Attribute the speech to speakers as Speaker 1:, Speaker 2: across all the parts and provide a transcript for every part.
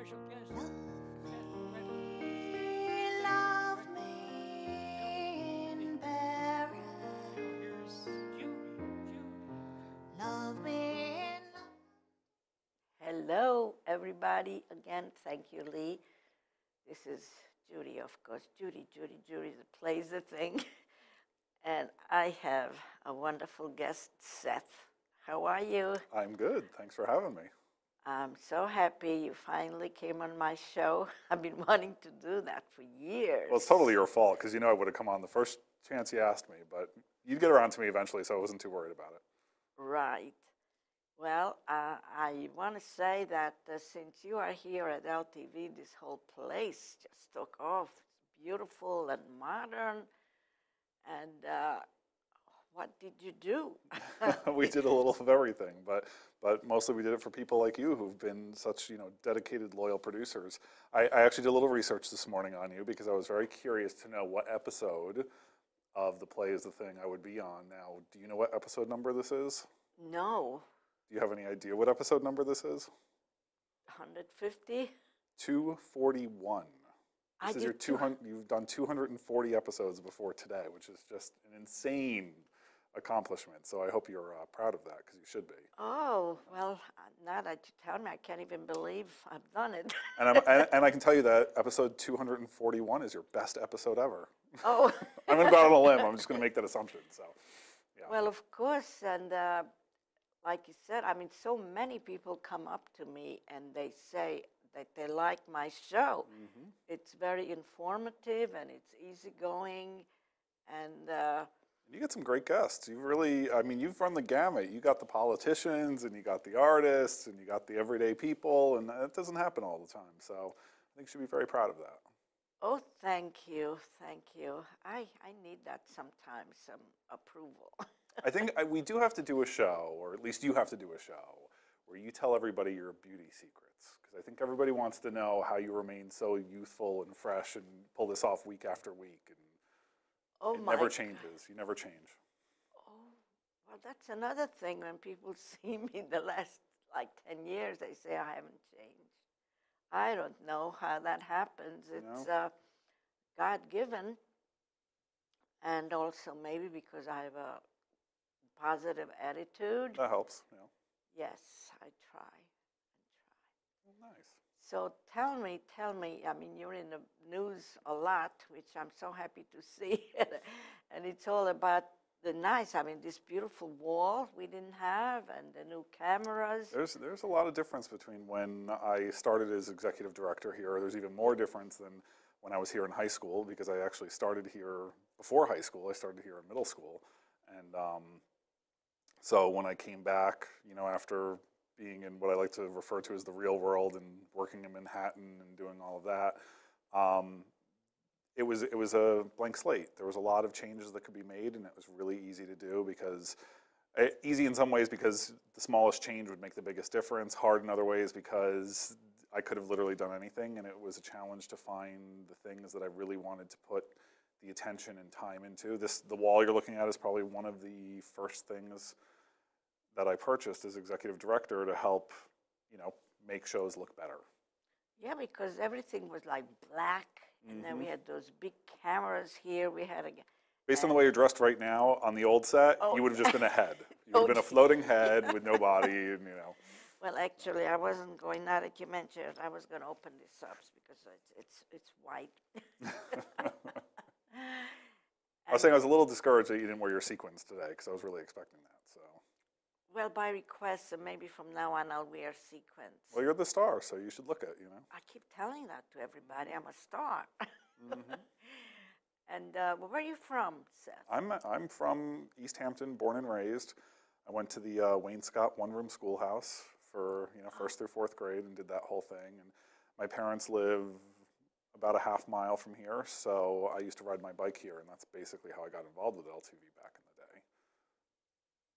Speaker 1: special guest,
Speaker 2: Love
Speaker 1: Seth Redlus.
Speaker 2: me, love me in
Speaker 1: Now here's
Speaker 2: Paris.
Speaker 1: Judy.
Speaker 2: Love me in
Speaker 3: Hello, everybody. Again, thank you, Lee. This is Judy, of course. Judy plays the thing. And I have a wonderful guest, Seth. How are you?
Speaker 4: I'm good. Thanks for having me.
Speaker 3: I'm so happy you finally came on my show. I've been wanting to do that for years.
Speaker 4: Well, it's totally your fault because you know I would have come on the first chance you asked me, but you'd get around to me eventually, so I wasn't too worried about it.
Speaker 3: Right. Well, I want to say that since you are here at LTV, this whole place just took off. It's beautiful and modern. And what did you do?
Speaker 4: We did a little of everything, but mostly we did it for people like you who've been such dedicated, loyal producers. I actually did a little research this morning on you because I was very curious to know what episode of The Play Is the Thing I would be on. Now, do you know what episode number this is?
Speaker 3: No.
Speaker 4: Do you have any idea what episode number this is?
Speaker 3: 150?
Speaker 4: 241. This is your
Speaker 3: did
Speaker 4: 200. You've done 240 episodes before today, which is just an insane accomplishment. So I hope you're proud of that because you should be.
Speaker 3: Oh, well, now that you tell me, I can't even believe I've done it.
Speaker 4: And I can tell you that episode 241 is your best episode ever.
Speaker 3: Oh.
Speaker 4: I'm going to go out on a limb. I'm just going to make that assumption. So, yeah.
Speaker 3: Well, of course, and like you said, I mean, so many people come up to me and they say that they like my show.
Speaker 4: Mm-hmm.
Speaker 3: It's very informative and it's easygoing, and
Speaker 4: You get some great guests. You really, I mean, you've run the gamut. You got the politicians, and you got the artists, and you got the everyday people, and that doesn't happen all the time. So I think you should be very proud of that.
Speaker 3: oh, thank you, thank you. I need that sometimes, some approval.
Speaker 4: I think we do have to do a show, or at least you have to do a show, where you tell everybody your beauty secrets. Because I think everybody wants to know how you remain so youthful and fresh and pull this off week after week. And
Speaker 3: Oh,
Speaker 4: it
Speaker 3: my
Speaker 4: never
Speaker 3: God.
Speaker 4: changes. You never change.
Speaker 3: Oh, well, that's another thing. When people see me the last, 10 years, they say I haven't changed. I don't know how that happens. It's God-given, and also maybe because I have a positive attitude.
Speaker 4: That helps.
Speaker 3: Yes, I try.
Speaker 4: Well, nice.
Speaker 3: So tell me, I mean, you're in the news a lot, which I'm so happy to see. And it's all about the nice, I mean, this beautiful wall we didn't have and the new cameras.
Speaker 4: There's a lot of difference between when I started as executive director here. There's even more difference than when I was here in high school, because I actually started here before high school. I started here in middle school. And so when I came back, after being in what I like to refer to as the real world and working in Manhattan and doing all of that, it was a blank slate. There was a lot of changes that could be made, and it was really easy to do because easy in some ways because the smallest change would make the biggest difference. Hard in other ways because I could have literally done anything, and it was a challenge to find the things that I really wanted to put the attention and time into. The wall you're looking at is probably one of the first things that I purchased as executive director to help, make shows look better.
Speaker 3: Yeah, because everything was like black, and then we had those big cameras here. We had
Speaker 4: Based on the way you're dressed right now, on the old set,
Speaker 3: Oh.
Speaker 4: you would have just been a head. You would have been a floating head with no body, and
Speaker 3: Well, actually, I wasn't going, now that you mentioned it, I was going to open this up because it's white.
Speaker 4: I was saying I was a little discouraged that you didn't wear your sequins today because I was really expecting that. So,
Speaker 3: Well, by request, so maybe from now on I'll wear sequins.
Speaker 4: well, you're the star, so you should look it.
Speaker 3: I keep telling that to everybody. I'm a star.
Speaker 4: Mm-hmm.
Speaker 3: And where are you from, Seth?
Speaker 4: I'm from East Hampton, born and raised. I went to the Wayne Scott one-room schoolhouse for first through fourth grade and did that whole thing. And my parents live about a half mile from here, so I used to ride my bike here, and that's basically how I got involved with LTV back in the day.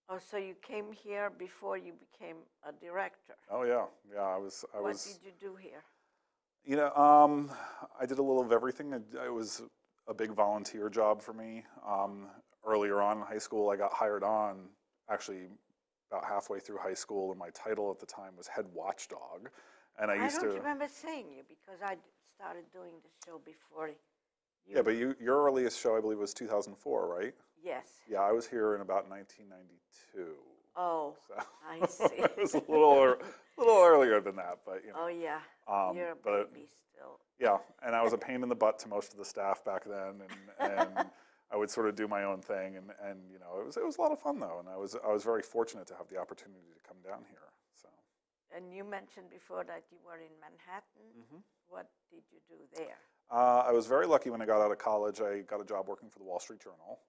Speaker 3: Oh, so you came here before you became a director.
Speaker 4: Oh yeah. I was.
Speaker 3: What did you do here?
Speaker 4: I did a little of everything. It was a big volunteer job for me. Earlier on in high school, I got hired on actually about halfway through high school, and my title at the time was head watchdog. And I
Speaker 3: I
Speaker 4: used
Speaker 3: don't
Speaker 4: to.
Speaker 3: remember seeing you because I started doing the show before you.
Speaker 4: Yeah, but your earliest show, I believe, was 2004, right?
Speaker 3: Yes.
Speaker 4: Yeah, I was here in about 1992.
Speaker 3: Oh,
Speaker 4: So
Speaker 3: I see.
Speaker 4: it was a little earlier than that, but you know.
Speaker 3: Oh, yeah. You're a
Speaker 4: but
Speaker 3: baby still.
Speaker 4: yeah, and I was a pain in the butt to most of the staff back then, and I would sort of do my own thing, and you know, it was a lot of fun though, and I was very fortunate to have the opportunity to come down here. So.
Speaker 3: And you mentioned before that you were in Manhattan.
Speaker 4: Mm-hmm.
Speaker 3: What did you do there?
Speaker 4: I was very lucky when I got out of college. I got a job working for the Wall Street Journal,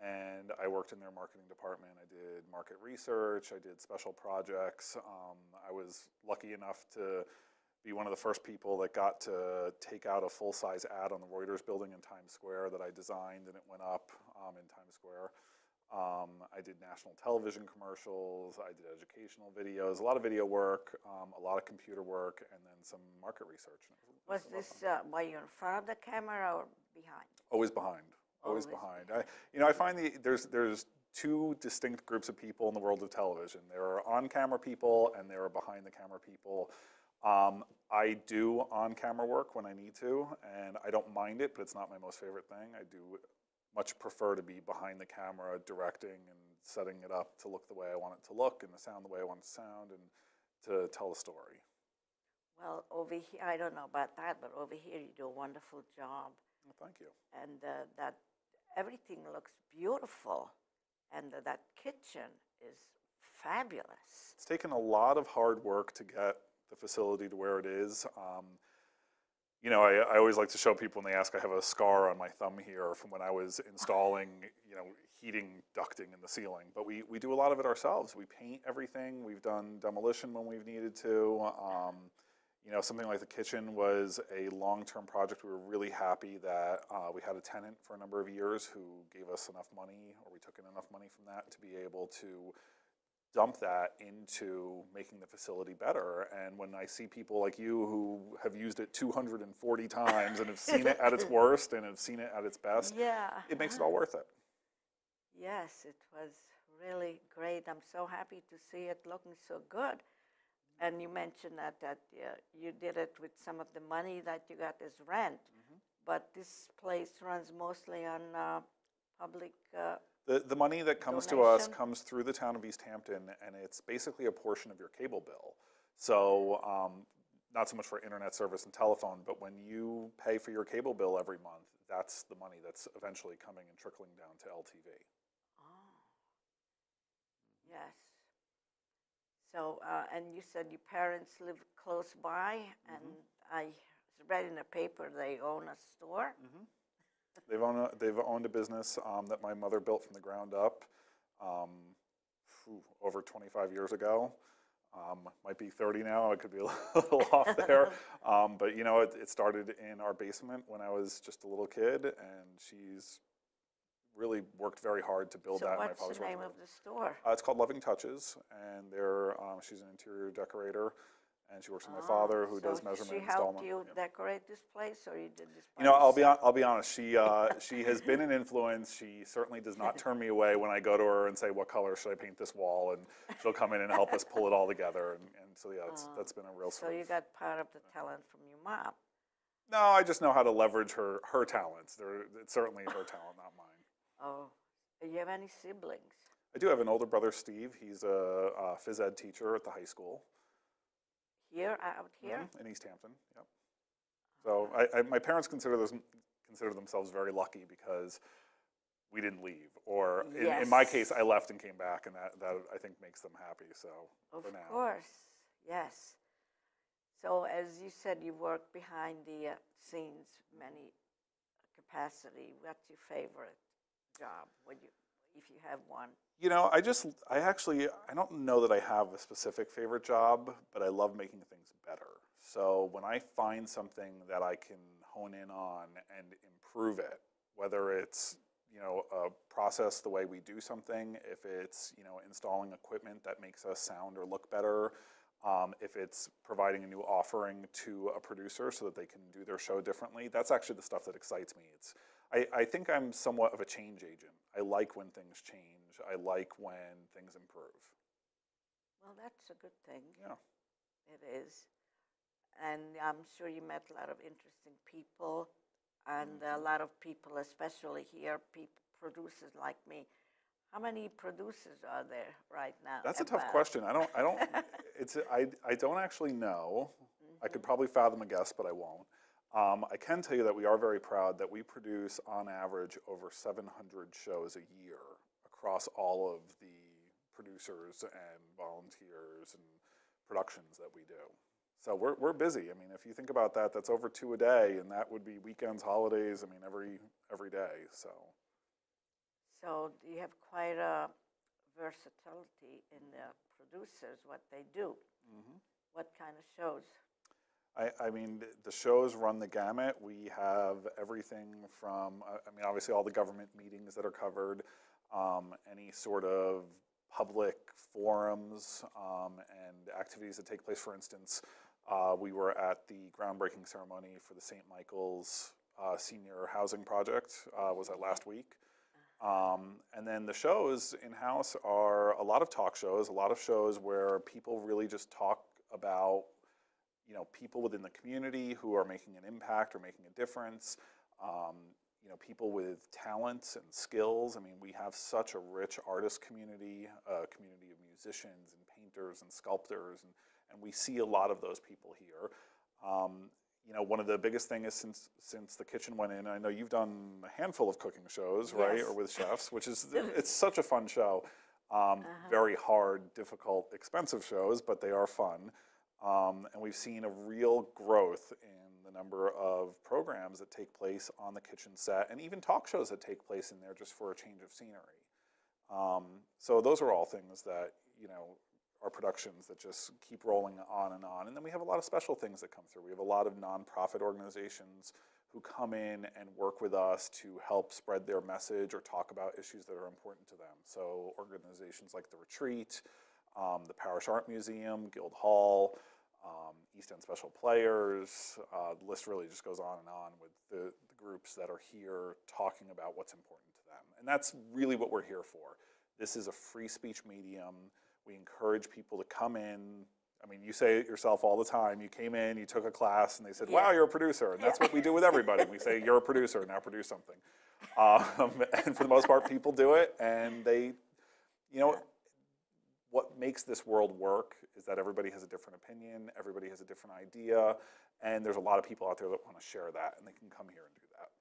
Speaker 4: and I worked in their marketing department. I did market research. I did special projects. I was lucky enough to be one of the first people that got to take out a full-size ad on the Reuters building in Times Square that I designed, and it went up in Times Square. I did national television commercials. I did educational videos, a lot of video work, a lot of computer work, and then some market research.
Speaker 3: Was this, were you in front of the camera or behind?
Speaker 4: Always behind. Always behind. I find there's two distinct groups of people in the world of television. There are on-camera people and there are behind-the-camera people. I do on-camera work when I need to, and I don't mind it, but it's not my most favorite thing. I do much prefer to be behind the camera, directing and setting it up to look the way I want it to look and the sound the way I want it to sound and to tell the story.
Speaker 3: Well, over here, I don't know about that, but over here you do a wonderful job.
Speaker 4: Well, thank you.
Speaker 3: And that everything looks beautiful, and that kitchen is fabulous.
Speaker 4: It's taken a lot of hard work to get the facility to where it is. You know, I always like to show people when they ask, I have a scar on my thumb here from when I was installing, you know, heating ducting in the ceiling. But we do a lot of it ourselves. We paint everything. We've done demolition when we've needed to. You know, something like the kitchen was a long-term project. We were really happy that we had a tenant for a number of years who gave us enough money, or we took in enough money from that to be able to dump that into making the facility better. And when I see people like you who have used it 240 times and have seen it at its worst and have seen it at its best, it makes it all worth it.
Speaker 3: Yes, it was really great. I'm so happy to see it looking so good. And you mentioned that you did it with some of the money that you got as rent, but this place runs mostly on public
Speaker 4: The money that comes to us comes through the town of East Hampton, and it's basically a portion of your cable bill. So not so much for internet service and telephone, but when you pay for your cable bill every month, that's the money that's eventually coming and trickling down to LTV.
Speaker 3: Oh, yes. So, and you said your parents live close by, and I read in the paper they own a store.
Speaker 4: They've owned a business that my mother built from the ground up over 25 years ago. Might be 30 now. I could be a little off there. But you know, it started in our basement when I was just a little kid, and she's really worked very hard to build that.
Speaker 3: So what's the name of the store?
Speaker 4: It's called Loving Touches, and she's an interior decorator. And she works with my father, who does measurement and installment.
Speaker 3: She helped you decorate this place, or you did this by
Speaker 4: You know,
Speaker 3: yourself?
Speaker 4: I'll be honest. She has been an influence. She certainly does not turn me away when I go to her and say, "What color should I paint this wall?" And she'll come in and help us pull it all together. And so yeah, that's been a real.
Speaker 3: So you got part of the talent from your mom.
Speaker 4: No, I just know how to leverage her talents. It's certainly her talent, not mine.
Speaker 3: Oh, do you have any siblings?
Speaker 4: I do have an older brother, Steve. He's a phys ed teacher at the high school.
Speaker 3: Here, out here?
Speaker 4: In East Hampton, yep. So my parents consider themselves very lucky because we didn't leave. Or in my case, I left and came back, and that I think makes them happy, so for now.
Speaker 3: Of course, yes. So as you said, you work behind the scenes, many capacity. What's your favorite job, if you have one?
Speaker 4: You know, I don't know that I have a specific favorite job, but I love making things better. So when I find something that I can hone in on and improve it, whether it's, you know, a process the way we do something, if it's, you know, installing equipment that makes us sound or look better, if it's providing a new offering to a producer so that they can do their show differently, that's actually the stuff that excites me. I think I'm somewhat of a change agent. I like when things change. I like when things improve.
Speaker 3: Well, that's a good thing.
Speaker 4: Yeah.
Speaker 3: It is. and I'm sure you met a lot of interesting people, and a lot of people, especially here, producers like me. How many producers are there right now?
Speaker 4: That's a tough question. I don't, I don't actually know. I could probably fathom a guess, but I won't. I can tell you that we are very proud that we produce on average over 700 shows a year across all of the producers and volunteers and productions that we do. So we're busy. I mean, if you think about that, that's over 2 a day, and that would be weekends, holidays. I mean, every day. So
Speaker 3: you have quite a versatility in the producers, what they do. What kind of shows?
Speaker 4: I mean, the shows run the gamut. We have everything from, I mean, obviously all the government meetings that are covered, any sort of public forums and activities that take place. For instance, we were at the groundbreaking ceremony for the St. Michael's Senior Housing Project, was that last week. And then the shows in-house are a lot of talk shows, a lot of shows where people really just talk about, you know, people within the community who are making an impact or making a difference, you know, people with talents and skills. I mean, we have such a rich artist community, a community of musicians and painters and sculptors, and we see a lot of those people here. You know, one of the biggest things is since the kitchen went in, I know you've done a handful of cooking shows, right,
Speaker 3: Yes.
Speaker 4: or with chefs, which is, it's such a fun show. Very hard, difficult, expensive shows, but they are fun. And we've seen a real growth in the number of programs that take place on the kitchen set, and even talk shows that take place in there just for a change of scenery. So those are all things that, you know, are productions that just keep rolling on. And then we have a lot of special things that come through. We have a lot of nonprofit organizations who come in and work with us to help spread their message or talk about issues that are important to them. So organizations like The Retreat, the Parish Art Museum, Guildhall, East End Special Players, the list really just goes on with the groups that are here talking about what's important to them. And that's really what we're here for. This is a free speech medium. We encourage people to come in. I mean, you say it yourself all the time. You came in, you took a class, and they said, wow, you're a producer. And that's what we do with everybody. We say, you're a producer, now produce something. And for the most part, people do it. And they, you know, what makes this world work is that everybody has a different opinion, everybody has a different idea, and there's a lot of people out there that want to share that, and they can come here and do that.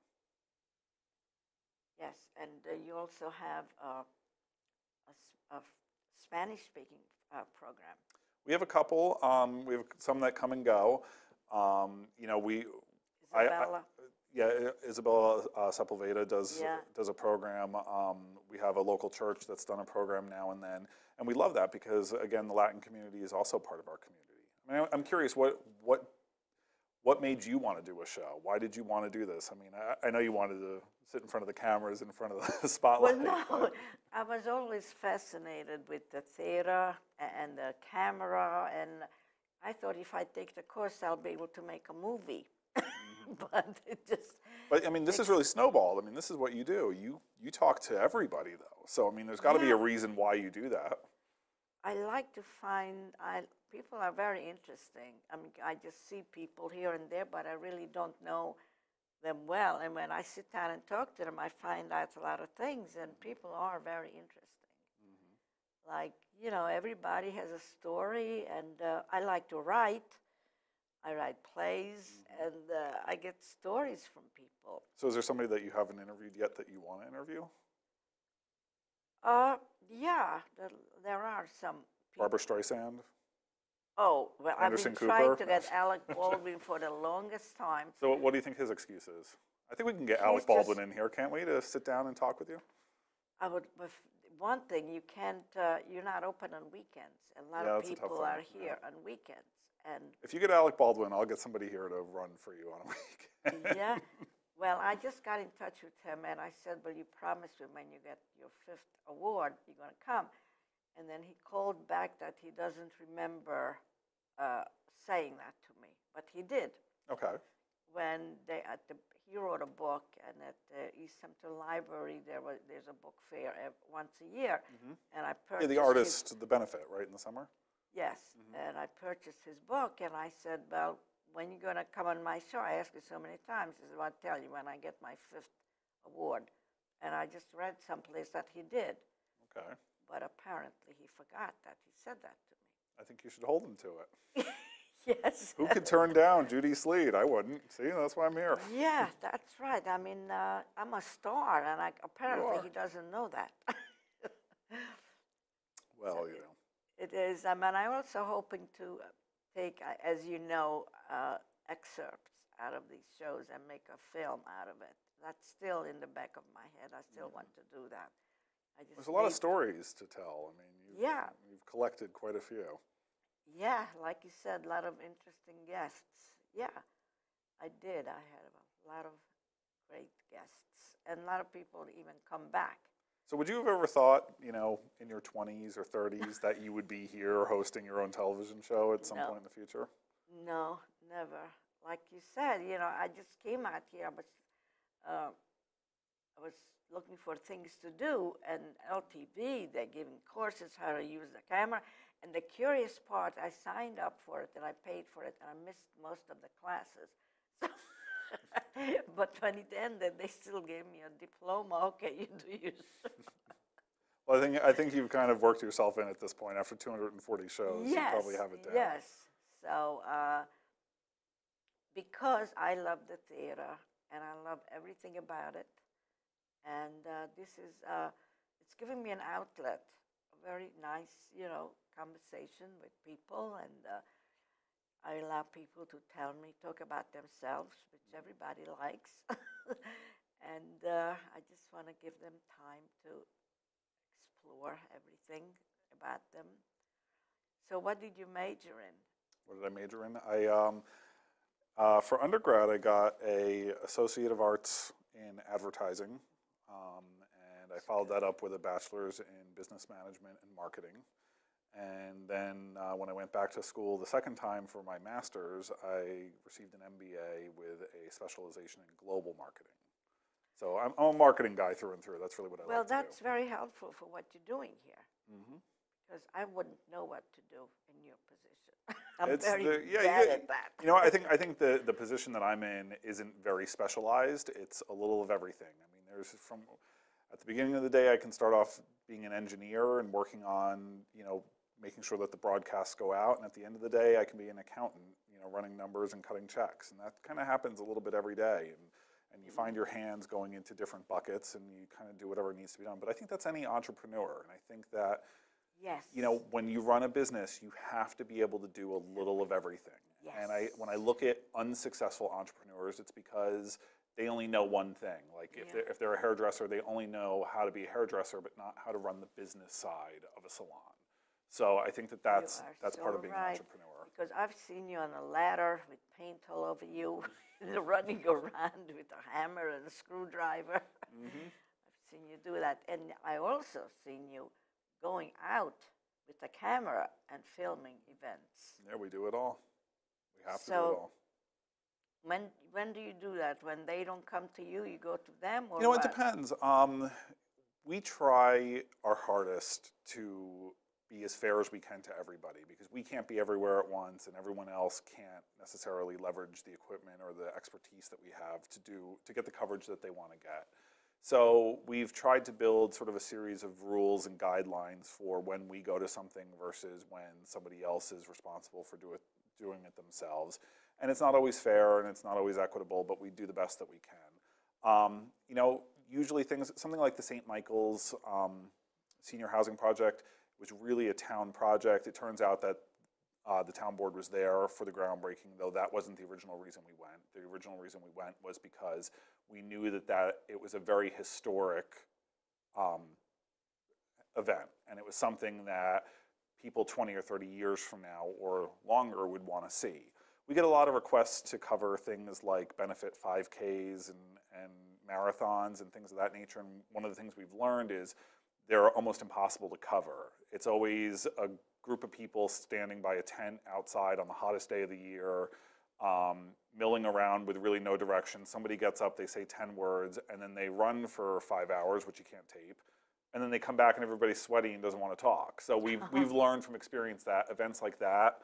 Speaker 3: Yes, and you also have a Spanish-speaking program.
Speaker 4: We have a couple. We have some that come and go. You know,
Speaker 3: Isabella.
Speaker 4: Isabella Sepulveda does a program. We have a local church that's done a program now and then, and we love that because, again, the Latin community is also part of our community. I mean, I'm curious, what made you want to do a show? Why did you want to do this? I mean, I know you wanted to sit in front of the cameras, in front of the spotlight.
Speaker 3: Well, no, I was always fascinated with the theater and the camera, and I thought if I take the course, I'll be able to make a movie. But it just...
Speaker 4: But, I mean, this is really snowballed. I mean, this is what you do. You talk to everybody, though. So, I mean, there's got to be a reason why you do that.
Speaker 3: I like to find... people are very interesting. I mean, I just see people here and there, but I really don't know them well. And when I sit down and talk to them, I find out a lot of things, and people are very interesting. Like, you know, everybody has a story, and I like to write. I write plays, and I get stories from people.
Speaker 4: So is there somebody that you haven't interviewed yet that you want to interview?
Speaker 3: Yeah, there are some people.
Speaker 4: Barbara Streisand?
Speaker 3: Oh, well,
Speaker 4: Anderson
Speaker 3: I've been trying
Speaker 4: Cooper?
Speaker 3: to get Alec Baldwin for the longest time.
Speaker 4: So what do you think his excuse is? I think we can get Alec Baldwin in here, can't we, to sit down and talk with you?
Speaker 3: I would, one thing, you can't, you're not open on weekends. A lot of people are here on weekends. And
Speaker 4: if you get Alec Baldwin, I'll get somebody here to run for you on a weekend.
Speaker 3: yeah. Well, I just got in touch with him, and I said, well, you promised me when you get your 5th award, you're going to come. And then he called back that he doesn't remember saying that to me, but he did.
Speaker 4: Okay.
Speaker 3: When he wrote a book, and at the East Hampton Library, there's a book fair once a year, and I purchased
Speaker 4: the artist, the benefit, right, in the summer?
Speaker 3: Yes, and I purchased his book, and I said, well, when you're going to come on my show? I asked you so many times. He said, well, I'll tell you when I get my 5th award. And I just read someplace that he did.
Speaker 4: Okay.
Speaker 3: But apparently he forgot that he said that to me.
Speaker 4: I think you should hold him to it.
Speaker 3: Yes.
Speaker 4: Who could turn down Judy Sleed? I wouldn't. See, that's why I'm here.
Speaker 3: Yeah, that's right. I mean, I'm a star, and apparently
Speaker 4: are.
Speaker 3: he doesn't know that.
Speaker 4: Well, you know.
Speaker 3: It is. I mean, I'm also hoping to take, as you know, excerpts out of these shows and make a film out of it. That's still in the back of my head. I still want to do that.
Speaker 4: There's a lot of stories to tell. I mean, you've collected quite a few.
Speaker 3: Yeah, like you said, a lot of interesting guests. Yeah, I did. I had a lot of great guests, and a lot of people even come back.
Speaker 4: So would you have ever thought, you know, in your 20s or 30s that you would be here hosting your own television show at some point in the future?
Speaker 3: No, never. Like you said, you know, I just came out here. I was looking for things to do, and LTV, they're giving courses how to use the camera. And the curious part, I signed up for it and I paid for it, and I missed most of the classes. But when it ended, they still gave me a diploma. Okay, you do yours.
Speaker 4: Well, I think you've kind of worked yourself in at this point. After 240 shows, you probably have it down.
Speaker 3: Yes. So because I love the theater and I love everything about it, and this is it's giving me an outlet, a very nice, you know, conversation with people, and I allow people to talk about themselves, which everybody likes, and I just want to give them time to explore everything about them. So what did you major in?
Speaker 4: What did I major in? For undergrad, I got a Associate of Arts in Advertising, and I followed that up with a bachelor's in Business Management and Marketing. And then when I went back to school the second time for my master's, I received an MBA with a specialization in global marketing. So I'm a marketing guy through and through. That's really what I like to do.
Speaker 3: Well, that's very helpful for what you're doing here. Because I wouldn't know what to do in your position. I'm very bad at that.
Speaker 4: You know, I think the position that I'm in isn't very specialized. It's a little of everything. I mean, at the beginning of the day, I can start off being an engineer and working on, you know, making sure that the broadcasts go out. And at the end of the day, I can be an accountant, you know, running numbers and cutting checks. And that kind of happens a little bit every day. And you find your hands going into different buckets, and you kind of do whatever needs to be done. But I think that's any entrepreneur. And I think that, you know, when you run a business, you have to be able to do a little of everything.
Speaker 3: Yes.
Speaker 4: And when I look at unsuccessful entrepreneurs, it's because they only know one thing. Like if they're a hairdresser, they only know how to be a hairdresser, but not how to run the business side of a salon. So I think that's part of being an entrepreneur.
Speaker 3: Because I've seen you on a ladder with paint all over you, running around with a hammer and a screwdriver. I've seen you do that. And I also seen you going out with a camera and filming events.
Speaker 4: Yeah, we do it all. We have to do it all.
Speaker 3: When do you do that? When they don't come to you, you go to them, or
Speaker 4: you know,
Speaker 3: what?
Speaker 4: It depends. We try our hardest to be as fair as we can to everybody, because we can't be everywhere at once, and everyone else can't necessarily leverage the equipment or the expertise that we have to get the coverage that they want to get. So we've tried to build sort of a series of rules and guidelines for when we go to something versus when somebody else is responsible for doing it themselves. And it's not always fair and it's not always equitable, but we do the best that we can. You know, usually something like the St. Michael's Senior Housing Project was really a town project. It turns out that the town board was there for the groundbreaking, though that wasn't the original reason we went. The original reason we went was because we knew that it was a very historic event, and it was something that people 20 or 30 years from now or longer would want to see. We get a lot of requests to cover things like benefit 5Ks and marathons and things of that nature, and one of the things we've learned is they're almost impossible to cover. It's always a group of people standing by a tent outside on the hottest day of the year, milling around with really no direction. Somebody gets up, they say 10 words, and then they run for 5 hours, which you can't tape, and then they come back and everybody's sweaty and doesn't want to talk. So we've learned from experience that events like that,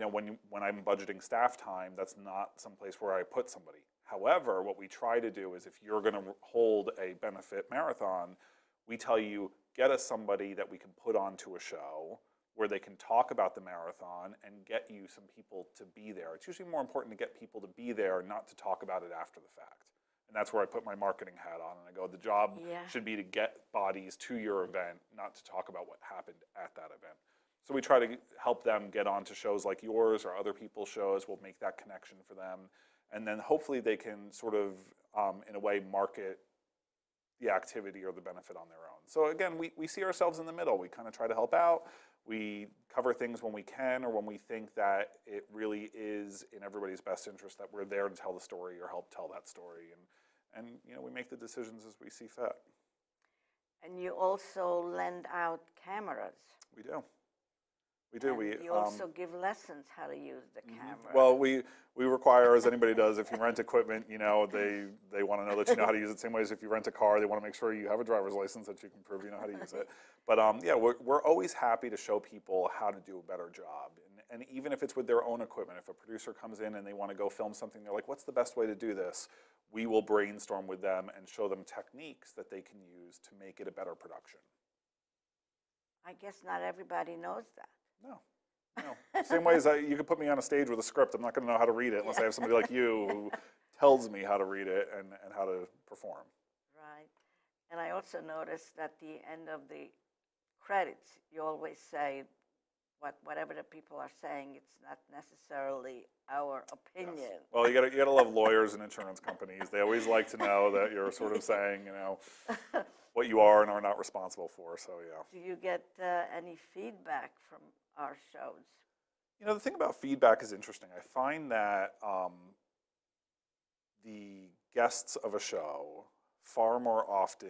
Speaker 4: when I'm budgeting staff time, that's not someplace where I put somebody. However, what we try to do is if you're going to hold a benefit marathon, we tell you, get us somebody that we can put onto a show where they can talk about the marathon and get you some people to be there. It's usually more important to get people to be there, not to talk about it after the fact. And that's where I put my marketing hat on and I go, the job should be to get bodies to your event, not to talk about what happened at that event. So we try to help them get onto shows like yours or other people's shows. We'll make that connection for them. And then hopefully they can sort of, in a way, market the activity or the benefit on their own. So again, we see ourselves in the middle. We kind of try to help out. We cover things when we can or when we think that it really is in everybody's best interest that we're there to tell the story or help tell that story. And we make the decisions as we see fit.
Speaker 3: And you also lend out cameras.
Speaker 4: We do. We do.
Speaker 3: You also give lessons how to use the camera.
Speaker 4: Well, we require, as anybody does, if you rent equipment, they want to know that you know how to use it. Same way as if you rent a car, they want to make sure you have a driver's license that you can prove you know how to use it. But we're always happy to show people how to do a better job. And even if it's with their own equipment, if a producer comes in and they want to go film something, they're like, what's the best way to do this? We will brainstorm with them and show them techniques that they can use to make it a better production.
Speaker 3: I guess not everybody knows that.
Speaker 4: No. Same way as you could put me on a stage with a script. I'm not going to know how to read it unless I have somebody like you who tells me how to read it and how to perform.
Speaker 3: Right. And I also noticed at the end of the credits, you always say whatever the people are saying, it's not necessarily our opinion.
Speaker 4: Yes. Well, you gotta love lawyers and insurance companies. They always like to know that you're sort of saying, what you are and are not responsible for. So yeah.
Speaker 3: Do you get any feedback from our shows?
Speaker 4: The thing about feedback is interesting. I find that the guests of a show far more often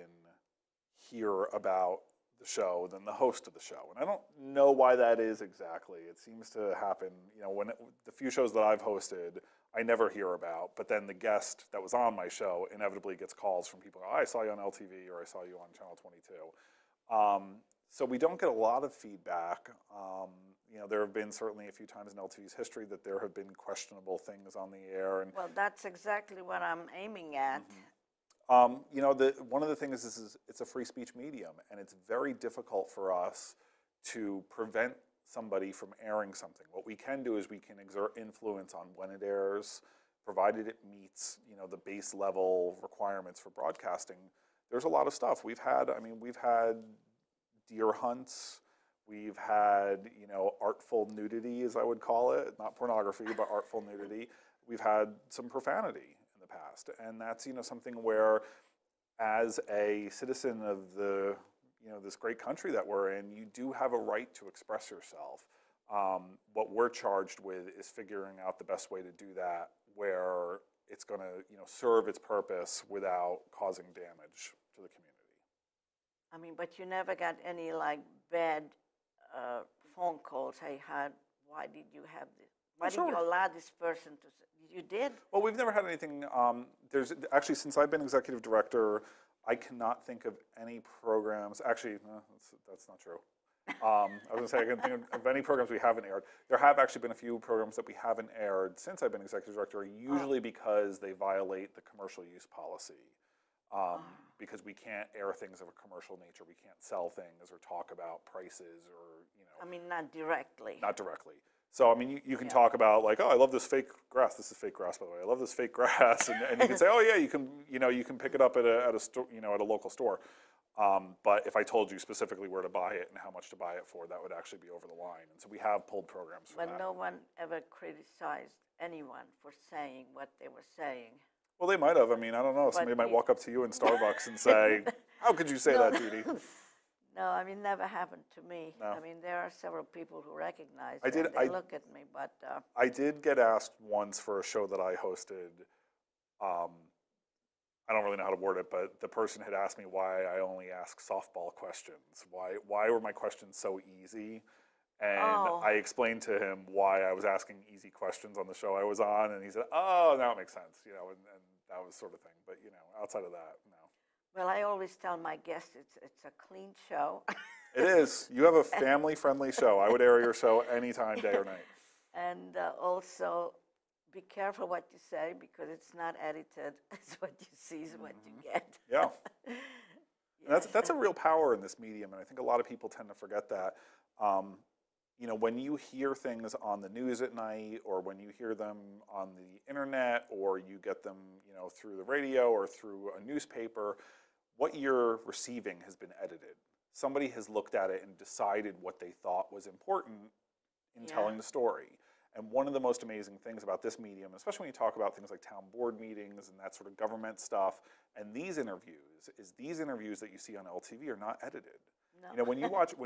Speaker 4: hear about the show than the host of the show. And I don't know why that is exactly. It seems to happen, when the few shows that I've hosted, I never hear about, but then the guest that was on my show inevitably gets calls from people, I saw you on LTV or I saw you on Channel 22. So we don't get a lot of feedback. There have been certainly a few times in LTV's history that there have been questionable things on the air. And
Speaker 3: well, that's exactly what I'm aiming at.
Speaker 4: One of the things is it's a free speech medium, and it's very difficult for us to prevent somebody from airing something. What we can do is we can exert influence on when it airs, provided it meets, the base level requirements for broadcasting. There's a lot of stuff. We've had deer hunts. We've had, artful nudity, as I would call it, not pornography, but artful nudity. We've had some profanity in the past, and that's, something where, as a citizen of the, this great country that we're in, you do have a right to express yourself. What we're charged with is figuring out the best way to do that, where it's going to, serve its purpose without causing damage to the community.
Speaker 3: But you never got any bad phone calls. Hey, why did you have this? Why did you allow this person to? You did?
Speaker 4: Well, we've never had anything. There's actually, since I've been executive director, I cannot think of any programs. Actually, no, that's not true. I was going to say I can think of any programs we haven't aired. There have actually been a few programs that we haven't aired since I've been executive director, usually because they violate the commercial use policy. Because we can't air things of a commercial nature. We can't sell things or talk about prices or,
Speaker 3: not directly.
Speaker 4: Not directly. So, you can talk about I love this fake grass. This is fake grass, by the way. I love this fake grass. And you can say, oh yeah, you can pick it up at a store, at a local store. But if I told you specifically where to buy it and how much to buy it for, that would actually be over the line. And so we have pulled programs for that.
Speaker 3: But no one ever criticized anyone for saying what they were saying.
Speaker 4: Well, they might have. I don't know. Somebody might walk up to you in Starbucks and say, how could you say that, Judy?
Speaker 3: No, never happened to me.
Speaker 4: No.
Speaker 3: There are several people who recognize
Speaker 4: I
Speaker 3: it.
Speaker 4: did.
Speaker 3: They look at me, but...
Speaker 4: I did get asked once for a show that I hosted. I don't really know how to word it, but the person had asked me why I only ask softball questions. Why were my questions so easy? And I explained to him why I was asking easy questions on the show I was on, and he said, oh, now it makes sense, and that was sort of thing. But, outside of that, no.
Speaker 3: Well, I always tell my guests it's a clean show.
Speaker 4: It is. You have a family-friendly show. I would air your show anytime, day or night.
Speaker 3: And also, be careful what you say because it's not edited. It's what you see is what you get.
Speaker 4: Yeah. And that's a real power in this medium, and I think a lot of people tend to forget that. When you hear things on the news at night, or when you hear them on the internet, or you get them, through the radio or through a newspaper, what you're receiving has been edited. Somebody has looked at it and decided what they thought was important in telling the story. And one of the most amazing things about this medium, especially when you talk about things like town board meetings and that sort of government stuff, and these interviews, is these interviews that you see on LTV are not edited.
Speaker 3: No.
Speaker 4: When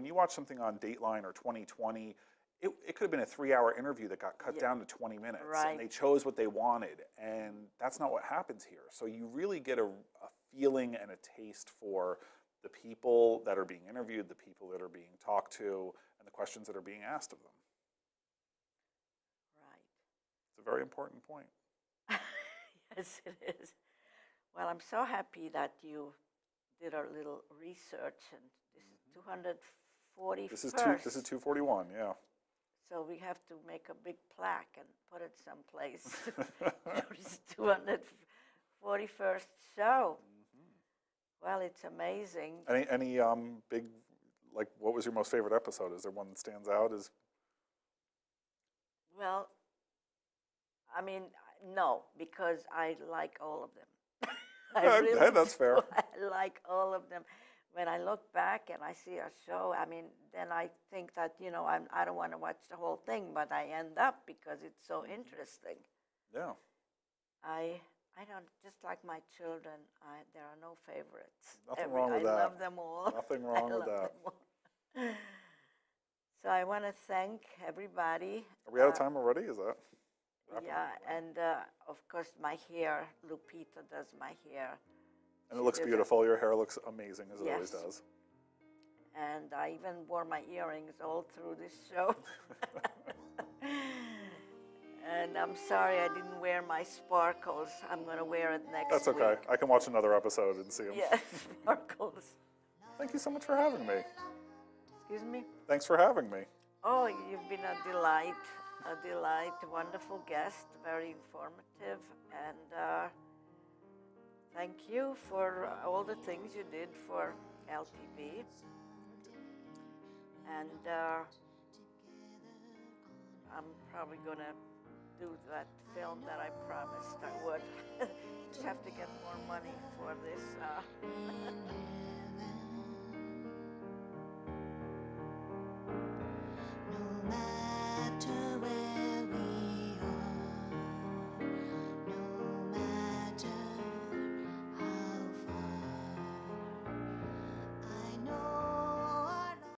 Speaker 4: you watch something on Dateline or 2020, it could have been a 3-hour interview that got cut down to 20 minutes,
Speaker 3: Right.
Speaker 4: and they chose what they wanted, and that's not what happens here. So you really get a feeling and a taste for the people that are being interviewed, the people that are being talked to, and the questions that are being asked of them.
Speaker 3: Right.
Speaker 4: It's a very important point.
Speaker 3: Yes, it is. Well, I'm so happy that you did a little research, and this is 241st.
Speaker 4: This is 241, yeah.
Speaker 3: So we have to make a big plaque and put it someplace. It's 241st show. Well, it's amazing.
Speaker 4: Any big, like, what was your most favorite episode? Is there one that stands out?
Speaker 3: Well, I mean, no, because I like all of them.
Speaker 4: That's fair.
Speaker 3: I like all of them. When I look back and I see a show, I mean, then I think that, I don't want to watch the whole thing, but I end up because it's so interesting.
Speaker 4: Yeah.
Speaker 3: I don't, just like my children, there are no favorites.
Speaker 4: Nothing wrong with
Speaker 3: I
Speaker 4: that.
Speaker 3: love them all.
Speaker 4: Nothing wrong with that.
Speaker 3: So I want to thank everybody.
Speaker 4: Are we out of time already? Is that?
Speaker 3: Yeah, and of course my hair, Lupita does my hair.
Speaker 4: And it looks beautiful. Your hair looks amazing, as it always
Speaker 3: Yes.
Speaker 4: does.
Speaker 3: And I even wore my earrings all through this show. And I'm sorry I didn't wear my sparkles. I'm going to wear it next
Speaker 4: That's okay.
Speaker 3: week.
Speaker 4: I can watch another episode and see them.
Speaker 3: Yes, sparkles.
Speaker 4: Thank you so much for having me.
Speaker 3: Excuse me?
Speaker 4: Thanks for having me.
Speaker 3: Oh, you've been a delight, wonderful guest, very informative, and thank you for all the things you did for LTV. And I'm probably going to do that film that I promised I would. Just have to get more money for this.